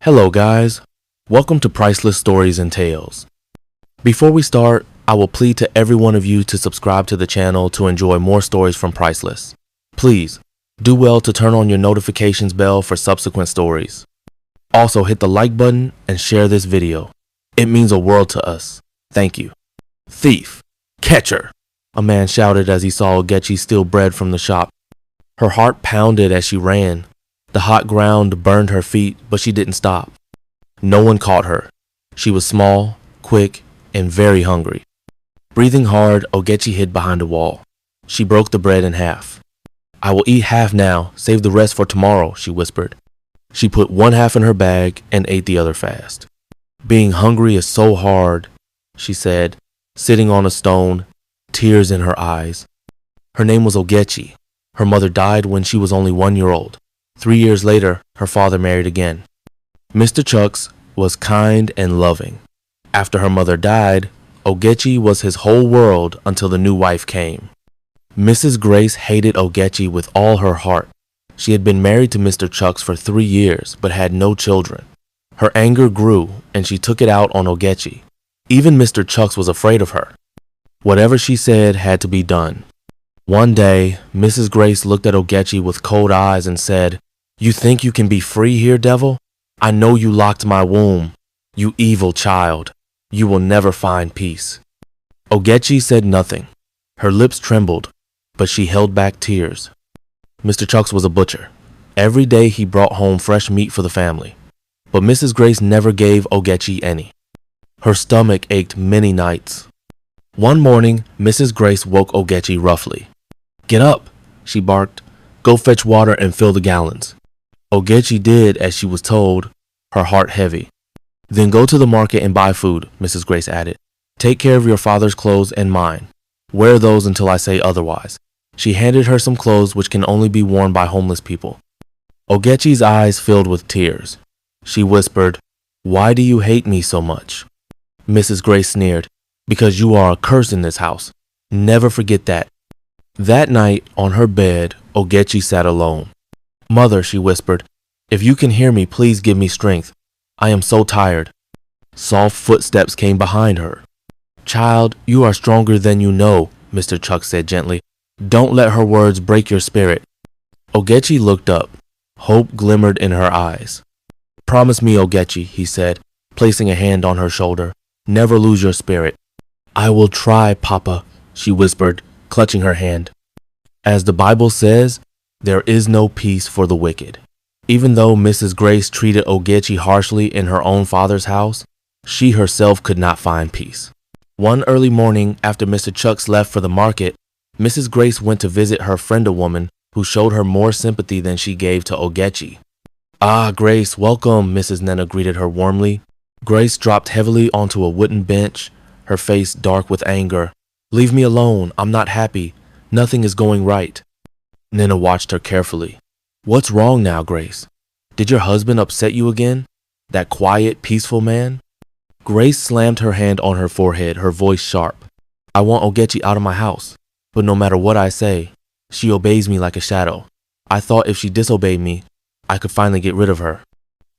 Hello guys, welcome to Priceless Stories and Tales. Before we start, I will plead to every one of you to subscribe to the channel to enjoy more stories from Priceless. Please, do well to turn on your notifications bell for subsequent stories. Also hit the like button and share this video. It means a world to us. Thank you. Thief! Catch her! A man shouted as he saw Ogechi steal bread from the shop. Her heart pounded as she ran. The hot ground burned her feet, but she didn't stop. No one caught her. She was small, quick, and very hungry. Breathing hard, Ogechi hid behind a wall. She broke the bread in half. "I will eat half now, save the rest for tomorrow," she whispered. She put one half in her bag and ate the other fast. "Being hungry is so hard," she said, sitting on a stone, tears in her eyes. Her name was Ogechi. Her mother died when she was only 1 year old. 3 years later, her father married again. Mr. Chucks was kind and loving. After her mother died, Ogechi was his whole world until the new wife came. Mrs. Grace hated Ogechi with all her heart. She had been married to Mr. Chucks for 3 years but had no children. Her anger grew and she took it out on Ogechi. Even Mr. Chucks was afraid of her. Whatever she said had to be done. One day, Mrs. Grace looked at Ogechi with cold eyes and said, "You think you can be free here, devil? I know you locked my womb. You evil child. You will never find peace." Ogechi said nothing. Her lips trembled, but she held back tears. Mr. Chucks was a butcher. Every day he brought home fresh meat for the family. But Mrs. Grace never gave Ogechi any. Her stomach ached many nights. One morning, Mrs. Grace woke Ogechi roughly. "Get up," she barked. "Go fetch water and fill the gallons." Ogechi did as she was told, her heart heavy. "Then go to the market and buy food," Mrs. Grace added. "Take care of your father's clothes and mine. Wear those until I say otherwise." She handed her some clothes which can only be worn by homeless people. Ogechi's eyes filled with tears. She whispered, "Why do you hate me so much?" Mrs. Grace sneered, "Because you are a curse in this house. Never forget that." That night, on her bed, Ogechi sat alone. "Mother," she whispered, "if you can hear me, please give me strength. I am so tired." Soft footsteps came behind her. "Child, you are stronger than you know," Mr. Chuck said gently. "Don't let her words break your spirit." Ogechi looked up. Hope glimmered in her eyes. "Promise me, Ogechi," he said, placing a hand on her shoulder. "Never lose your spirit." "I will try, Papa," she whispered, clutching her hand. As the Bible says, there is no peace for the wicked. Even though Mrs. Grace treated Ogechi harshly in her own father's house, she herself could not find peace. One early morning after Mr. Chucks left for the market, Mrs. Grace went to visit her friend, a woman who showed her more sympathy than she gave to Ogechi. "Ah, Grace, welcome," Mrs. Nena greeted her warmly. Grace dropped heavily onto a wooden bench, her face dark with anger. "Leave me alone. I'm not happy. Nothing is going right." Nena watched her carefully. "What's wrong now, Grace? Did your husband upset you again? That quiet, peaceful man?" Grace slammed her hand on her forehead, her voice sharp. "I want Ogechi out of my house, but no matter what I say, she obeys me like a shadow. I thought if she disobeyed me, I could finally get rid of her."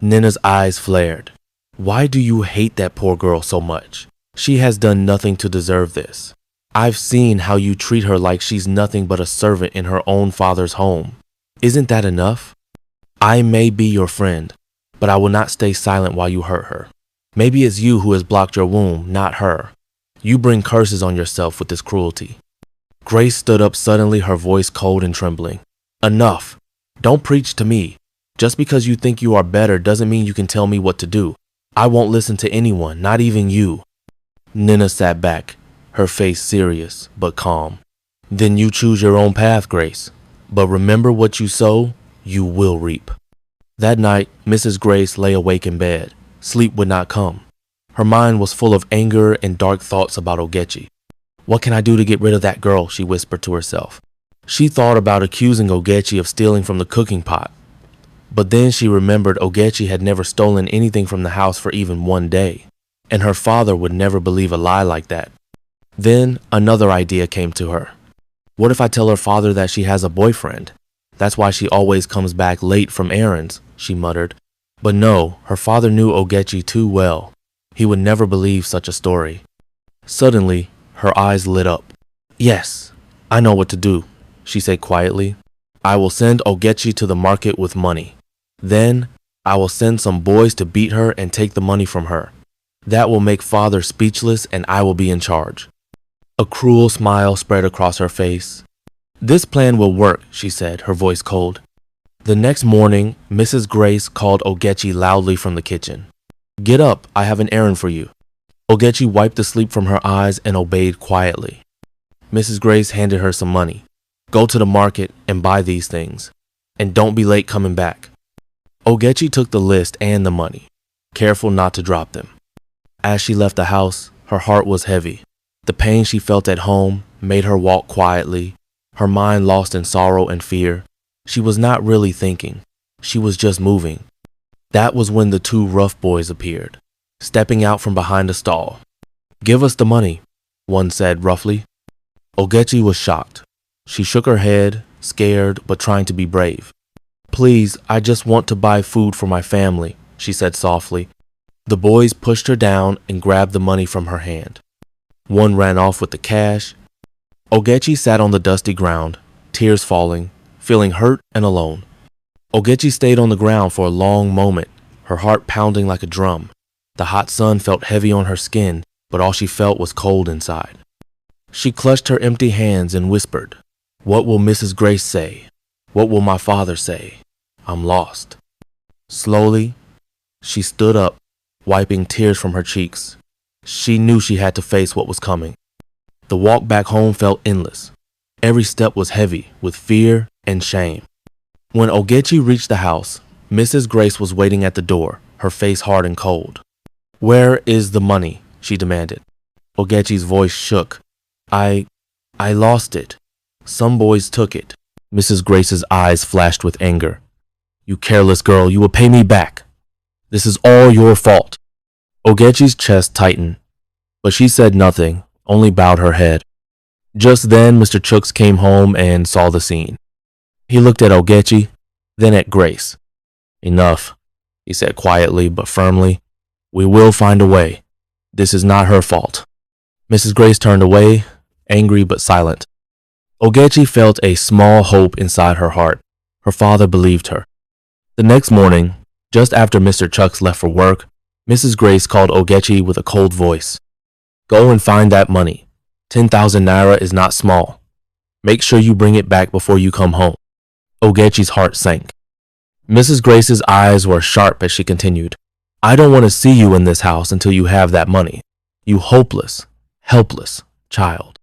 Nena's eyes flared. "Why do you hate that poor girl so much? She has done nothing to deserve this. I've seen how you treat her like she's nothing but a servant in her own father's home. Isn't that enough? I may be your friend, but I will not stay silent while you hurt her. Maybe it's you who has blocked your womb, not her. You bring curses on yourself with this cruelty." Grace stood up suddenly, her voice cold and trembling. "Enough. Don't preach to me. Just because you think you are better doesn't mean you can tell me what to do. I won't listen to anyone, not even you." Nena sat back, her face serious but calm. "Then you choose your own path, Grace. But remember, what you sow, you will reap." That night, Mrs. Grace lay awake in bed. Sleep would not come. Her mind was full of anger and dark thoughts about Ogechi. "What can I do to get rid of that girl?" she whispered to herself. She thought about accusing Ogechi of stealing from the cooking pot. But then she remembered Ogechi had never stolen anything from the house for even 1 day, and her father would never believe a lie like that. Then another idea came to her. What if I tell her father that she has a boyfriend? That's why she always comes back late from errands, she muttered. But no, her father knew Ogechi too well. He would never believe such a story. Suddenly, her eyes lit up. Yes, I know what to do, she said quietly. I will send Ogechi to the market with money. Then, I will send some boys to beat her and take the money from her. That will make father speechless and I will be in charge. A cruel smile spread across her face. This plan will work, she said, her voice cold. The next morning, Mrs. Grace called Ogechi loudly from the kitchen. Get up, I have an errand for you. Ogechi wiped the sleep from her eyes and obeyed quietly. Mrs. Grace handed her some money. Go to the market and buy these things. And don't be late coming back. Ogechi took the list and the money, careful not to drop them. As she left the house, her heart was heavy. The pain she felt at home made her walk quietly, her mind lost in sorrow and fear. She was not really thinking. She was just moving. That was when the two rough boys appeared, stepping out from behind a stall. Give us the money, one said roughly. Ogechi was shocked. She shook her head, scared but trying to be brave. Please, I just want to buy food for my family, she said softly. The boys pushed her down and grabbed the money from her hand. One ran off with the cash. Ogechi sat on the dusty ground, tears falling, feeling hurt and alone. Ogechi stayed on the ground for a long moment, her heart pounding like a drum. The hot sun felt heavy on her skin, but all she felt was cold inside. She clutched her empty hands and whispered, What will Mrs. Grace say? What will my father say? I'm lost. Slowly, she stood up, wiping tears from her cheeks. She knew she had to face what was coming. The walk back home felt endless. Every step was heavy with fear and shame. When Ogechi reached the house, Mrs. Grace was waiting at the door, her face hard and cold. Where is the money? She demanded. Ogechi's voice shook. I lost it. Some boys took it. Mrs. Grace's eyes flashed with anger. You careless girl, you will pay me back. This is all your fault. Ogechi's chest tightened, but she said nothing, only bowed her head. Just then, Mr. Chooks came home and saw the scene. He looked at Ogechi, then at Grace. Enough, he said quietly but firmly. We will find a way. This is not her fault. Mrs. Grace turned away, angry but silent. Ogechi felt a small hope inside her heart. Her father believed her. The next morning, just after Mr. Chooks left for work, Mrs. Grace called Ogechi with a cold voice. Go and find that money. 10,000 naira is not small. Make sure you bring it back before you come home. Ogechi's heart sank. Mrs. Grace's eyes were sharp as she continued. I don't want to see you in this house until you have that money. You hopeless, helpless child.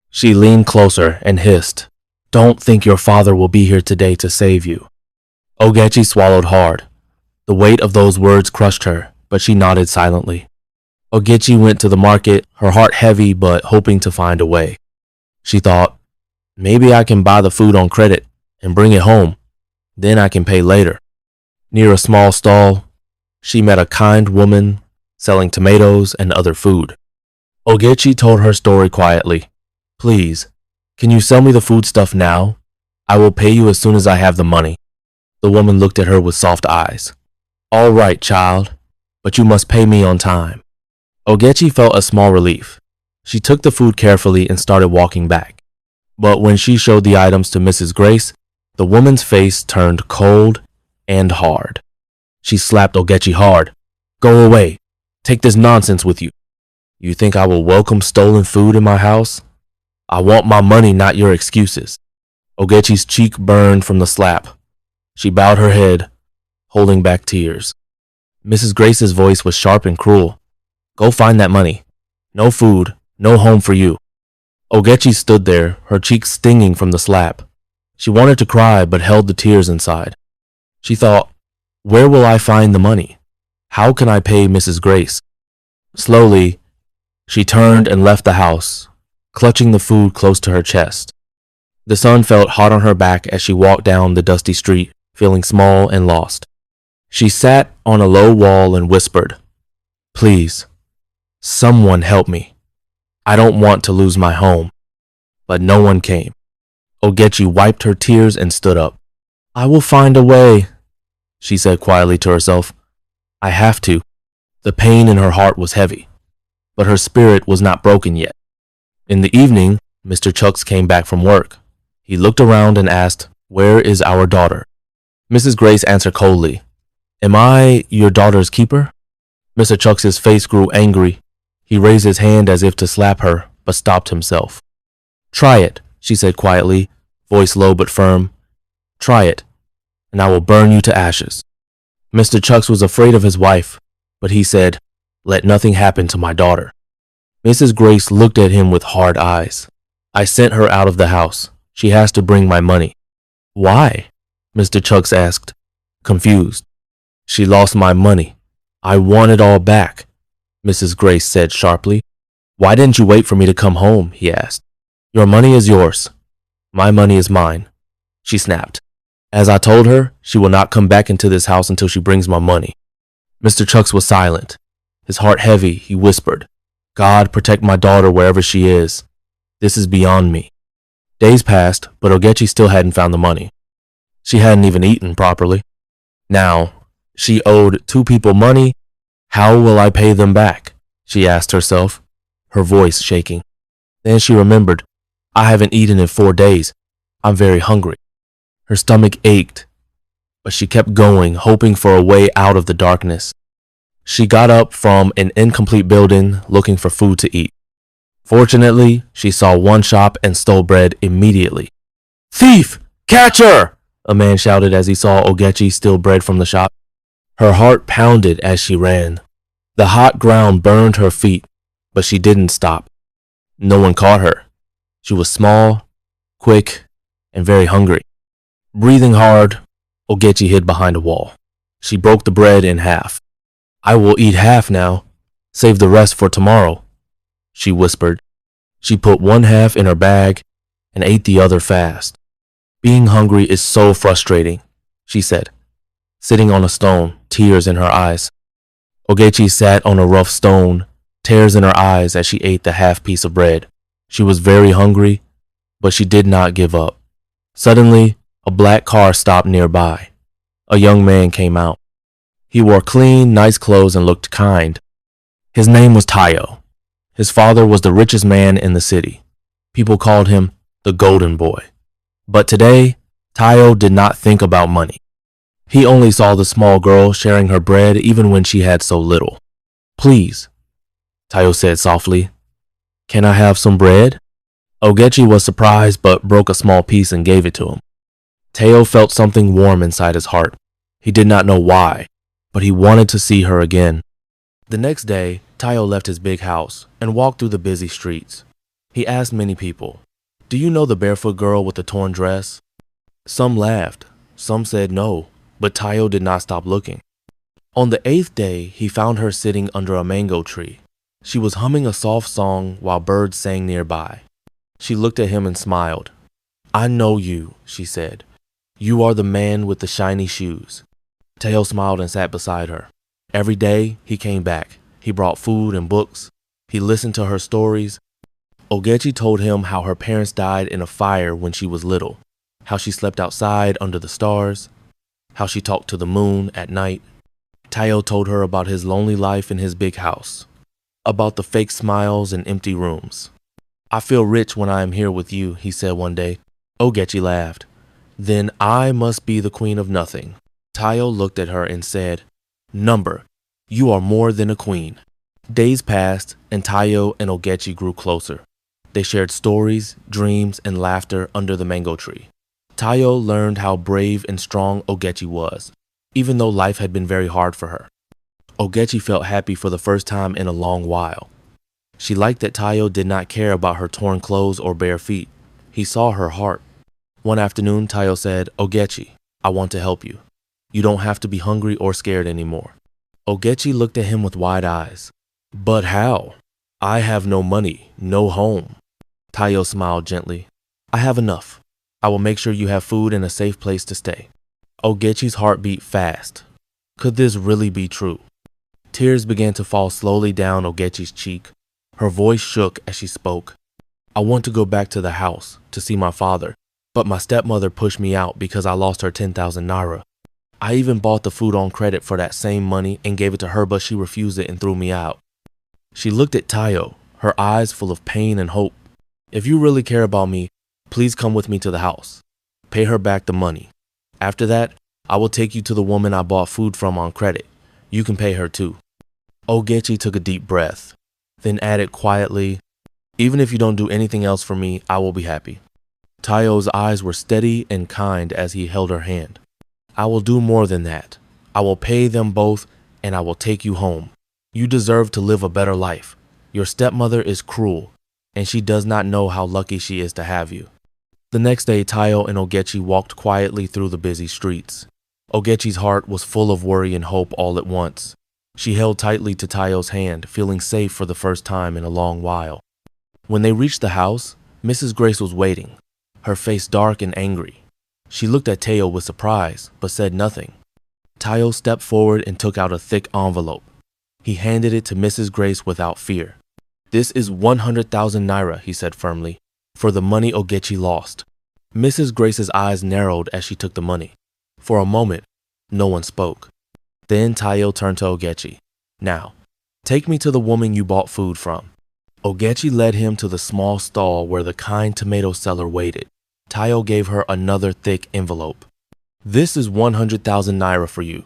She leaned closer and hissed. Don't think your father will be here today to save you. Ogechi swallowed hard. The weight of those words crushed her, but she nodded silently. Ogechi went to the market, her heart heavy but hoping to find a way. She thought, maybe I can buy the food on credit and bring it home. Then I can pay later. Near a small stall, she met a kind woman selling tomatoes and other food. Ogechi told her story quietly. Please, can you sell me the foodstuff now? I will pay you as soon as I have the money. The woman looked at her with soft eyes. All right, child, but you must pay me on time. Ogechi felt a small relief. She took the food carefully and started walking back. But when she showed the items to Mrs. Grace, the woman's face turned cold and hard. She slapped Ogechi hard. Go away. Take this nonsense with you. You think I will welcome stolen food in my house? I want my money, not your excuses. Ogechi's cheek burned from the slap. She bowed her head, holding back tears. Mrs. Grace's voice was sharp and cruel. Go find that money. No food, no home for you. Ogechi stood there, her cheeks stinging from the slap. She wanted to cry but held the tears inside. She thought, where will I find the money? How can I pay Mrs. Grace? Slowly, she turned and left the house, clutching the food close to her chest. The sun felt hot on her back as she walked down the dusty street, feeling small and lost. She sat on a low wall and whispered, Please, someone help me. I don't want to lose my home. But no one came. Ogechi wiped her tears and stood up. I will find a way, she said quietly to herself. I have to. The pain in her heart was heavy, but her spirit was not broken yet. In the evening, Mr. Chucks came back from work. He looked around and asked, "Where is our daughter?" Mrs. Grace answered coldly, "Am I your daughter's keeper?" Mr. Chucks's face grew angry. He raised his hand as if to slap her, but stopped himself. "Try it," she said quietly, voice low but firm. "Try it, and I will burn you to ashes." Mr. Chucks was afraid of his wife, but he said, "Let nothing happen to my daughter." Mrs. Grace looked at him with hard eyes. "I sent her out of the house. She has to bring my money." "Why?" Mr. Chucks asked, confused. "She lost my money. I want it all back," Mrs. Grace said sharply. "Why didn't you wait for me to come home?" he asked. "Your money is yours. My money is mine," she snapped. "As I told her, she will not come back into this house until she brings my money." Mr. Chucks was silent. His heart heavy, he whispered, "God, protect my daughter wherever she is. This is beyond me." Days passed, but Ogechi still hadn't found the money. She hadn't even eaten properly. Now, she owed 2 people money. How will I pay them back? She asked herself, her voice shaking. Then she remembered, I haven't eaten in 4 days. I'm very hungry. Her stomach ached, but she kept going, hoping for a way out of the darkness. She got up from an incomplete building looking for food to eat. Fortunately, she saw one shop and stole bread immediately. "Thief! Catch her!" a man shouted as he saw Ogechi steal bread from the shop. Her heart pounded as she ran. The hot ground burned her feet, but she didn't stop. No one caught her. She was small, quick, and very hungry. Breathing hard, Ogechi hid behind a wall. She broke the bread in half. "I will eat half now. Save the rest for tomorrow," she whispered. She put one half in her bag and ate the other fast. "Being hungry is so frustrating," she said, sitting on a stone, tears in her eyes. Ogechi sat on a rough stone, tears in her eyes as she ate the half piece of bread. She was very hungry, but she did not give up. Suddenly, a black car stopped nearby. A young man came out. He wore clean, nice clothes and looked kind. His name was Tayo. His father was the richest man in the city. People called him the Golden Boy. But today, Tayo did not think about money. He only saw the small girl sharing her bread even when she had so little. "Please," Tayo said softly, "can I have some bread?" Ogechi was surprised but broke a small piece and gave it to him. Tayo felt something warm inside his heart. He did not know why, but he wanted to see her again. The next day, Tayo left his big house and walked through the busy streets. He asked many people, "Do you know the barefoot girl with the torn dress?" Some laughed, some said no, but Tayo did not stop looking. On the 8th day, he found her sitting under a mango tree. She was humming a soft song while birds sang nearby. She looked at him and smiled. "I know you," she said. "You are the man with the shiny shoes." Tayo smiled and sat beside her. Every day, he came back. He brought food and books. He listened to her stories. Ogechi told him how her parents died in a fire when she was little, how she slept outside under the stars, how she talked to the moon at night. Tayo told her about his lonely life in his big house, about the fake smiles and empty rooms. "I feel rich when I am here with you," he said one day. Ogechi laughed. "Then I must be the queen of nothing." Tayo looked at her and said, "Number, you are more than a queen." Days passed and Tayo and Ogechi grew closer. They shared stories, dreams, and laughter under the mango tree. Tayo learned how brave and strong Ogechi was, even though life had been very hard for her. Ogechi felt happy for the first time in a long while. She liked that Tayo did not care about her torn clothes or bare feet. He saw her heart. One afternoon, Tayo said, "Ogechi, I want to help you. You don't have to be hungry or scared anymore." Ogechi looked at him with wide eyes. "But how? I have no money, no home." Tayo smiled gently. "I have enough. I will make sure you have food and a safe place to stay." Ogechi's heart beat fast. Could this really be true? Tears began to fall slowly down Ogechi's cheek. Her voice shook as she spoke. "I want to go back to the house to see my father, but my stepmother pushed me out because I lost her 10,000 naira. I even bought the food on credit for that same money and gave it to her, but she refused it and threw me out. She looked at Tayo, her eyes full of pain and hope. If you really care about me, please come with me to the house. Pay her back the money. After that, I will take you to the woman I bought food from on credit. You can pay her too. Ogechi took a deep breath, then added quietly, even if you don't do anything else for me, I will be happy. Tayo's eyes were steady and kind as he held her hand. I will do more than that. I will pay them both and I will take you home. You deserve to live a better life. Your stepmother is cruel, and she does not know how lucky she is to have you. The next day, Tayo and Ogechi walked quietly through the busy streets. Ogechi's heart was full of worry and hope all at once. She held tightly to Tayo's hand, feeling safe for the first time in a long while. When they reached the house, Mrs. Grace was waiting, her face dark and angry. She looked at Tayo with surprise, but said nothing. Tayo stepped forward and took out a thick envelope. He handed it to Mrs. Grace without fear. This is 100,000 naira, he said firmly, for the money Ogechi lost. Mrs. Grace's eyes narrowed as she took the money. For a moment, no one spoke. Then Tayo turned to Ogechi. Now, take me to the woman you bought food from. Ogechi led him to the small stall where the kind tomato seller waited. Tayo gave her another thick envelope. This is 100,000 naira for you,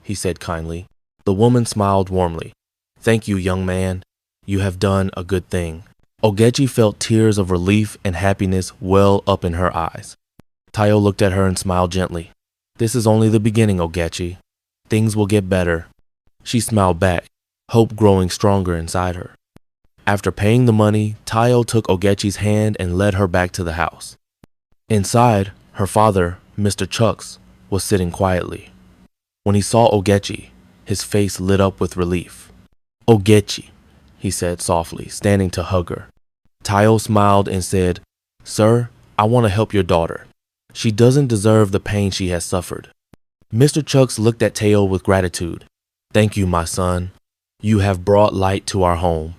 he said kindly. The woman smiled warmly. Thank you, young man. You have done a good thing. Ogechi felt tears of relief and happiness well up in her eyes. Tayo looked at her and smiled gently. This is only the beginning, Ogechi. Things will get better. She smiled back, hope growing stronger inside her. After paying the money, Tayo took Ogechi's hand and led her back to the house. Inside, her father, Mr. Chucks, was sitting quietly. When he saw Ogechi, his face lit up with relief. Ogechi, he said softly, standing to hug her. Tayo smiled and said, Sir, I want to help your daughter. She doesn't deserve the pain she has suffered. Mr. Chucks looked at Tayo with gratitude. Thank you, my son. You have brought light to our home.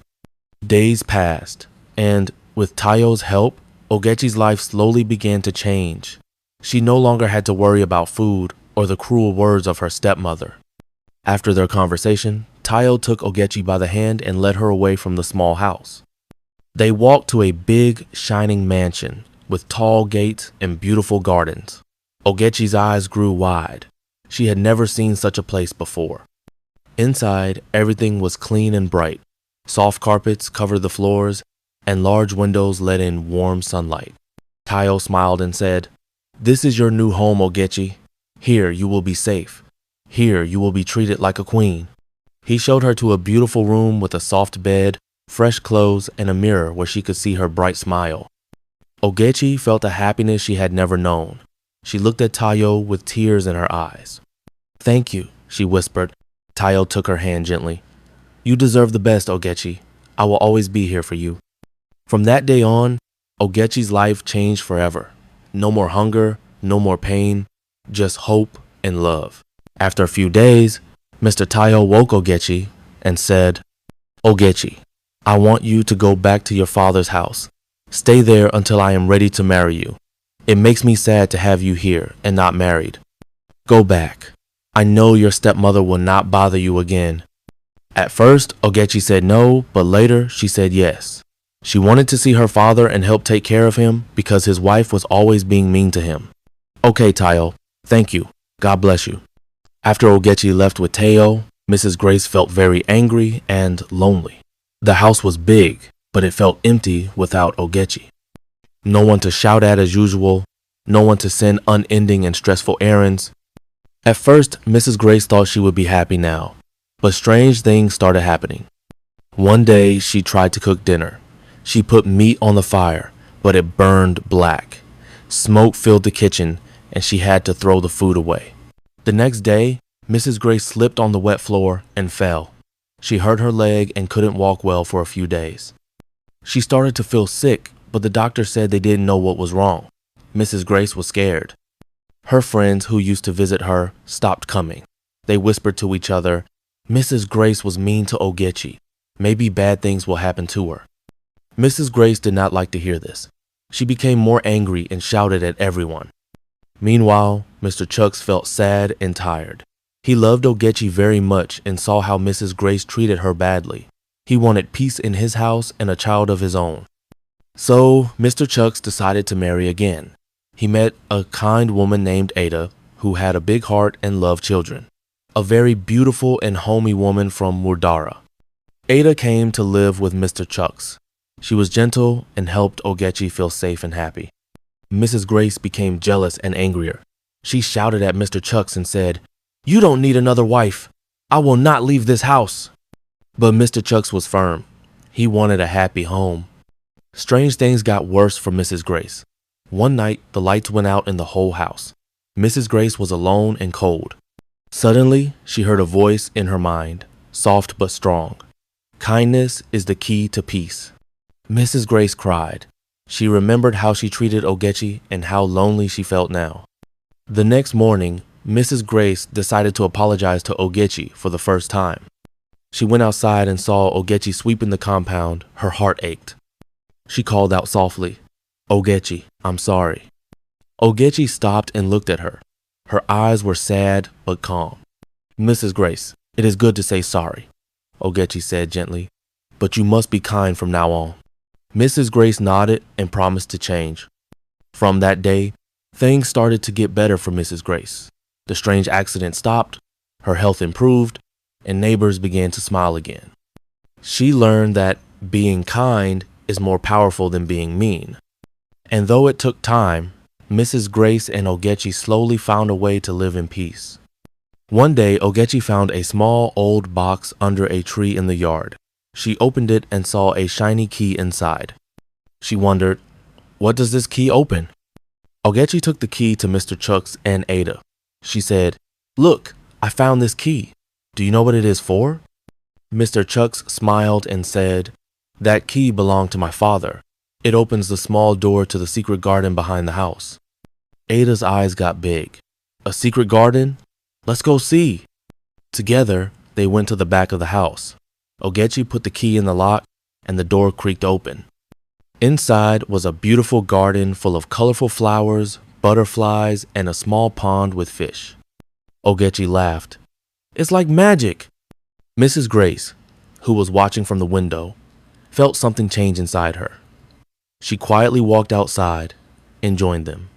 Days passed, and with Tayo's help, Ogechi's life slowly began to change. She no longer had to worry about food or the cruel words of her stepmother. After their conversation, Tayo took Ogechi by the hand and led her away from the small house. They walked to a big, shining mansion with tall gates and beautiful gardens. Ogechi's eyes grew wide. She had never seen such a place before. Inside, everything was clean and bright. Soft carpets covered the floors, and large windows let in warm sunlight. Tayo smiled and said, This is your new home, Ogechi. Here you will be safe. Here you will be treated like a queen. He showed her to a beautiful room with a soft bed, fresh clothes, and a mirror where she could see her bright smile. Ogechi felt a happiness she had never known. She looked at Tayo with tears in her eyes. Thank you, she whispered. Tayo took her hand gently. You deserve the best, Ogechi. I will always be here for you. From that day on, Ogechi's life changed forever. No more hunger, no more pain, just hope and love. After a few days, Mr. Tayo woke Ogechi and said, Ogechi, I want you to go back to your father's house. Stay there until I am ready to marry you. It makes me sad to have you here and not married. Go back. I know your stepmother will not bother you again. At first, Ogechi said no, but later she said yes. She wanted to see her father and help take care of him because his wife was always being mean to him. Okay, Tayo. Thank you. God bless you. After Ogechi left with Tayo, Mrs. Grace felt very angry and lonely. The house was big, but it felt empty without Ogechi. No one to shout at as usual, no one to send unending and stressful errands. At first, Mrs. Grace thought she would be happy now, but strange things started happening. One day, she tried to cook dinner. She put meat on the fire, but it burned black. Smoke filled the kitchen, and she had to throw the food away. The next day, Mrs. Grace slipped on the wet floor and fell. She hurt her leg and couldn't walk well for a few days. She started to feel sick, but the doctor said they didn't know what was wrong. Mrs. Grace was scared. Her friends who used to visit her stopped coming. They whispered to each other, Mrs. Grace was mean to Ogechi. Maybe bad things will happen to her. Mrs. Grace did not like to hear this. She became more angry and shouted at everyone. Meanwhile, Mr. Chucks felt sad and tired. He loved Ogechi very much and saw how Mrs. Grace treated her badly. He wanted peace in his house and a child of his own. So, Mr. Chucks decided to marry again. He met a kind woman named Ada, who had a big heart and loved children. A very beautiful and homey woman from Murdara. Ada came to live with Mr. Chucks. She was gentle and helped Ogechi feel safe and happy. Mrs. Grace became jealous and angrier. She shouted at Mr. Chucks and said, "You don't need another wife. I will not leave this house." But Mr. Chucks was firm. He wanted a happy home. Strange things got worse for Mrs. Grace. One night, the lights went out in the whole house. Mrs. Grace was alone and cold. Suddenly, she heard a voice in her mind, soft but strong. "Kindness is the key to peace." Mrs. Grace cried. She remembered how she treated Ogechi and how lonely she felt now. The next morning, Mrs. Grace decided to apologize to Ogechi for the first time. She went outside and saw Ogechi sweeping the compound. Her heart ached. She called out softly, "Ogechi, I'm sorry." Ogechi stopped and looked at her. Her eyes were sad but calm. "Mrs. Grace, it is good to say sorry," Ogechi said gently, "but you must be kind from now on." Mrs. Grace nodded and promised to change. From that day, things started to get better for Mrs. Grace. The strange accident stopped, her health improved, and neighbors began to smile again. She learned that being kind is more powerful than being mean. And though it took time, Mrs. Grace and Ogechi slowly found a way to live in peace. One day, Ogechi found a small old box under a tree in the yard. She opened it and saw a shiny key inside. She wondered, "What does this key open?" Ogechi took the key to Mr. Chucks and Ada. She said, "Look, I found this key. Do you know what it is for?" Mr. Chucks smiled and said, "That key belonged to my father. It opens the small door to the secret garden behind the house." Ada's eyes got big. "A secret garden? Let's go see." Together, they went to the back of the house. Ogechi put the key in the lock and the door creaked open. Inside was a beautiful garden full of colorful flowers, butterflies, and a small pond with fish. Ogechi laughed. "It's like magic." Mrs. Grace, who was watching from the window, felt something change inside her. She quietly walked outside and joined them.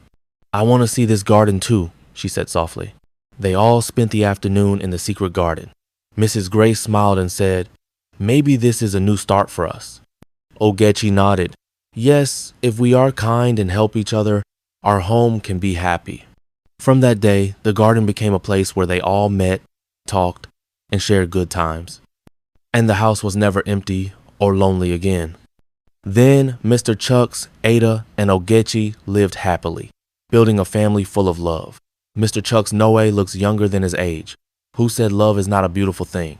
"I want to see this garden too," she said softly. They all spent the afternoon in the secret garden. Mrs. Grace smiled and said, "Maybe this is a new start for us." Ogechi nodded. "Yes, if we are kind and help each other, our home can be happy." From that day, the garden became a place where they all met, talked, and shared good times. And the house was never empty or lonely again. Then Mr. Chucks, Ada, and Ogechi lived happily, building a family full of love. Mr. Chucks Noe looks younger than his age. Who said love is not a beautiful thing?